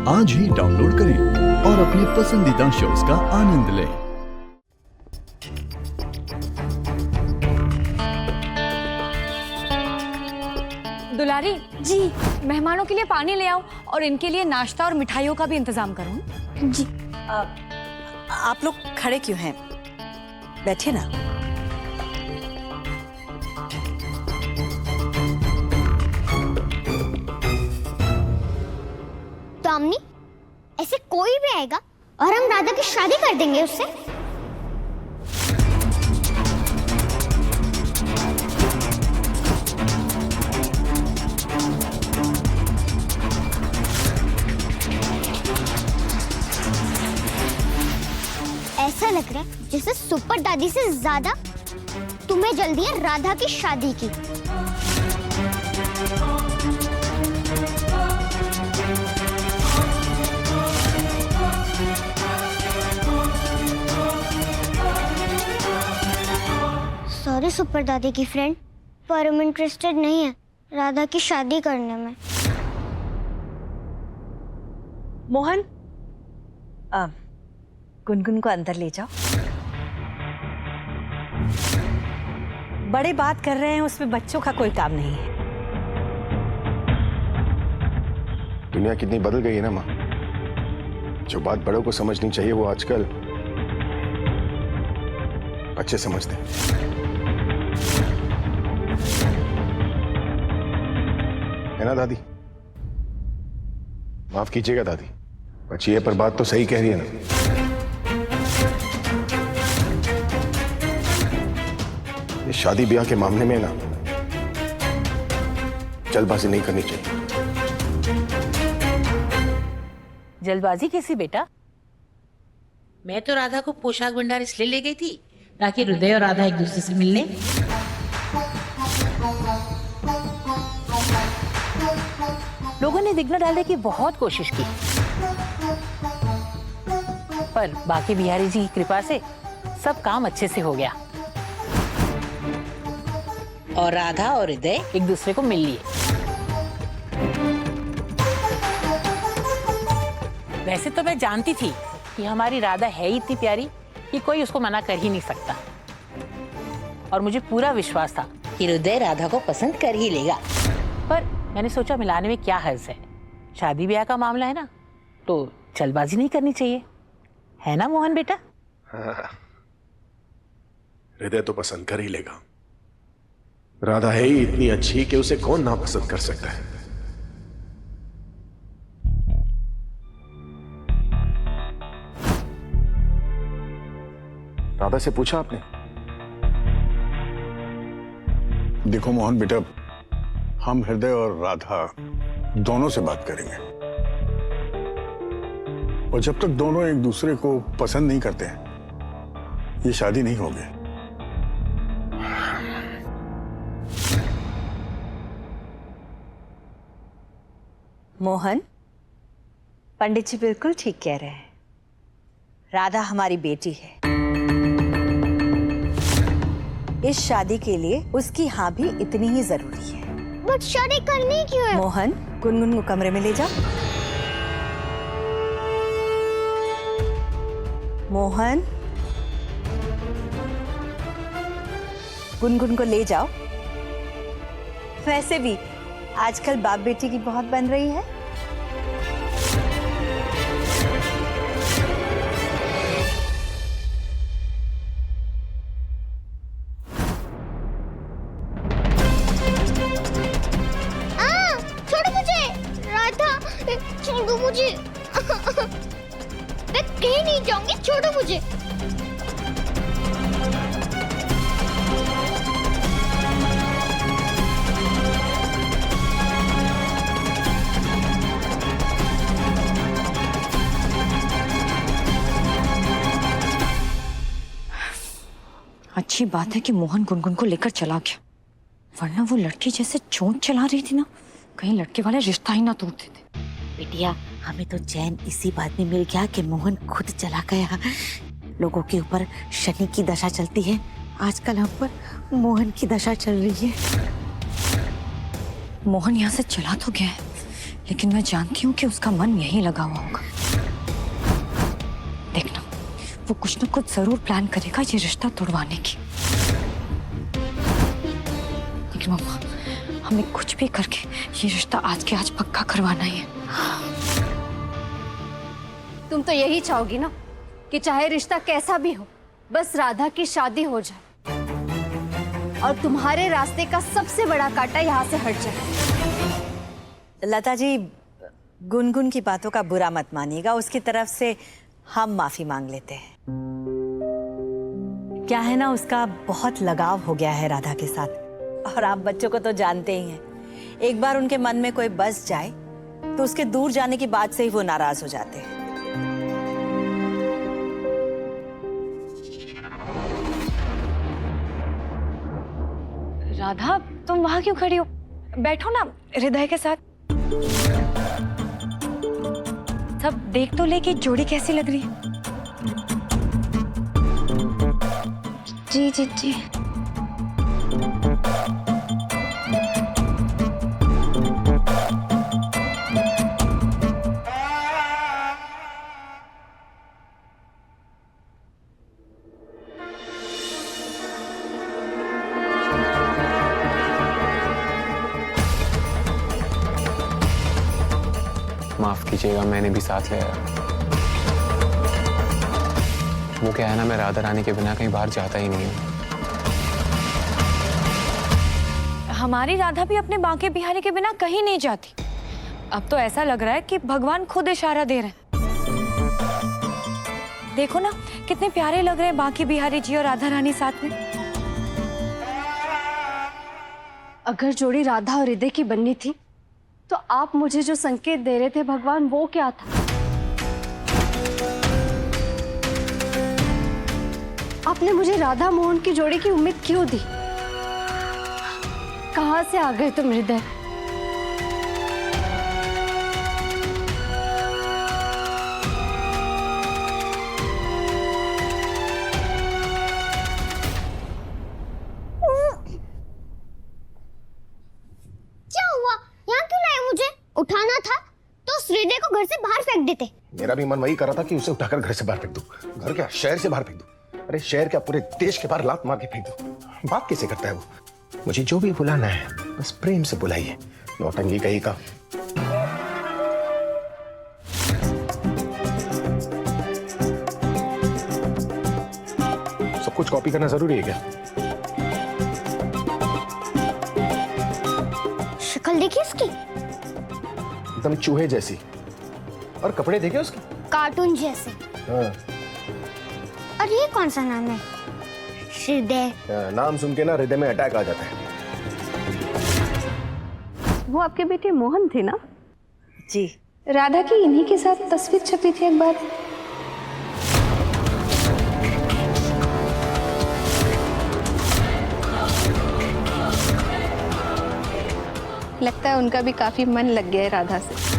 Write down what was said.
आज ही डाउनलोड करें और अपने पसंदीदा शोज का आनंद लें। दुलारी जी, मेहमानों के लिए पानी ले आओ और इनके लिए नाश्ता और मिठाइयों का भी इंतजाम करो। जी। आप लोग खड़े क्यों हैं? बैठे ना। दामिनी, ऐसे कोई भी आएगा और हम राधा की शादी कर देंगे उससे। ऐसा लग रहा है जैसे सुपर दादी से ज्यादा तुम्हें जल्दी है राधा की शादी की। सॉरी सुपर दादी की फ्रेंड, पर हम इंटरेस्टेड नहीं है राधा की शादी करने में। मोहन, गुनगुन को अंदर ले जाओ। बड़े बात कर रहे हैं, उसमें बच्चों का कोई काम नहीं है। दुनिया कितनी बदल गई है ना माँ। जो बात बड़ों को समझनी चाहिए वो आजकल बच्चे समझते हैं। है ना दादी? माफ कीजिएगा दादी, बच्ची है पर बात तो सही कह रही है ना। ये शादी ब्याह के मामले में ना जल्दबाजी नहीं करनी चाहिए। जल्दबाजी कैसी बेटा? मैं तो राधा को पोशाक भंडार इसलिए ले गई थी ताकि हृदय और राधा एक दूसरे से मिल लें। लोगों ने विघ्न डालने की बहुत कोशिश की, पर बाकी बिहारी जी की कृपा से सब काम अच्छे से हो गया और राधा और हृदय एक दूसरे को मिल लिए। वैसे तो मैं जानती थी कि हमारी राधा है ही इतनी प्यारी कि कोई उसको मना कर ही नहीं सकता, और मुझे पूरा विश्वास था कि हृदय राधा को पसंद कर ही लेगा। पर मैंने सोचा मिलाने में क्या हर्ज है, शादी ब्याह का मामला है ना, तो जल्दबाजी नहीं करनी चाहिए, है ना मोहन बेटा? हृदय तो पसंद कर ही लेगा। राधा है ही इतनी अच्छी कि उसे कौन नापसंद कर सकता है। राधा से पूछा आपने? देखो मोहन बेटा, हम हृदय और राधा दोनों से बात करेंगे, और जब तक दोनों एक दूसरे को पसंद नहीं करते हैं ये शादी नहीं होगी। मोहन, पंडित जी बिल्कुल ठीक कह रहे हैं। राधा हमारी बेटी है। इस शादी के लिए उसकी हाँ भी इतनी ही जरूरी है। बट शादी करनी क्यों है? मोहन, गुनगुन को कमरे में ले जाओ। मोहन, गुनगुन को ले जाओ। वैसे भी आजकल बाप बेटी की बहुत बन रही है। छोड़ो मुझे राधा, छोड़ो मुझे। मैं कहीं नहीं जाऊंगी, छोड़ो मुझे। अच्छी बात है कि मोहन गुनगुन को लेकर चला गया, वरना वो लड़की जैसे चोंच चला रही थी ना, कहीं लड़के वाले रिश्ता ही ना तोड़ देते। बिटिया, हमें तो चैन इसी बात में मिल गया कि मोहन खुद चला गया। लोगों के ऊपर शनि की दशा चलती है, आजकल हम पर मोहन की दशा चल रही है। मोहन यहाँ से चला तो गया है, लेकिन मैं जानती हूँ कि उसका मन यहीं लगा हुआ होगा। देखना, वो कुछ ना कुछ जरूर प्लान करेगा ये रिश्ता तोड़वाने की। लेकिन मम्मा, हमें कुछ भी करके ये रिश्ता आज के आज पक्का करवाना ही है। तुम तो यही चाहोगी ना कि चाहे रिश्ता कैसा भी हो, बस राधा की शादी हो जाए और तुम्हारे रास्ते का सबसे बड़ा कांटा यहाँ से हट जाए। लता जी, गुनगुन की बातों का बुरा मत मानिएगा, उसकी तरफ से हम माफी मांग लेते हैं। क्या है ना, उसका बहुत लगाव हो गया है राधा के साथ, और आप बच्चों को तो जानते ही हैं, एक बार उनके मन में कोई बस जाए तो उसके दूर जाने की बात से ही वो नाराज हो जाते हैं। राधा, तुम वहां क्यों खड़ी हो? बैठो ना हृदय के साथ। सब देख तो ले कि जोड़ी कैसी लग रही है। जी जी जी। माफ कीजिएगा, मैंने भी साथ ले आया। वो क्या है ना, मैं राधा रानी के बिना कहीं बाहर जाता ही नहीं हूँ। हमारी राधा भी अपने बांके बिहारी के बिना कहीं नहीं जाती। अब तो ऐसा लग रहा है कि भगवान खुद इशारा दे रहे हैं। देखो ना, कितने प्यारे लग रहे हैं बांके बिहारी जी और राधा रानी साथ में। अगर जोड़ी राधा और हृदय की बननी थी तो आप मुझे जो संकेत दे रहे थे भगवान, वो क्या था? आपने मुझे राधा मोहन की जोड़ी की उम्मीद क्यों दी? कहां से आ गए तुम हृदय? क्या हुआ? यहाँ क्यों लाए मुझे? उठाना था तो उस हृदय को घर से बाहर फेंक देते। मेरा भी मन वही कर रहा था कि उसे उठाकर घर से बाहर फेंक दूं। घर क्या, शहर से बाहर फेंक दूं। अरे शहर क्या, पूरे देश के बाहर लात मार के फेंक दूं। बात कैसे करता है वो? मुझे जो भी बुलाना है बस प्रेम से बुलाइए, नौटंकी कहीं का। सब कुछ कॉपी करना जरूरी है क्या? शक्ल देखिए इसकी, एकदम चूहे जैसी, और कपड़े देखे उसके, कार्टून जैसे। हाँ। और ये कौन सा नाम है? हृदय। नाम सुन के ना हृदय में अटैक आ जाता है। वो आपके बेटे मोहन थे ना? जी। राधा की इन्हीं के साथ तस्वीर छपी थी एक बार। लगता है उनका भी काफी मन लग गया है राधा से।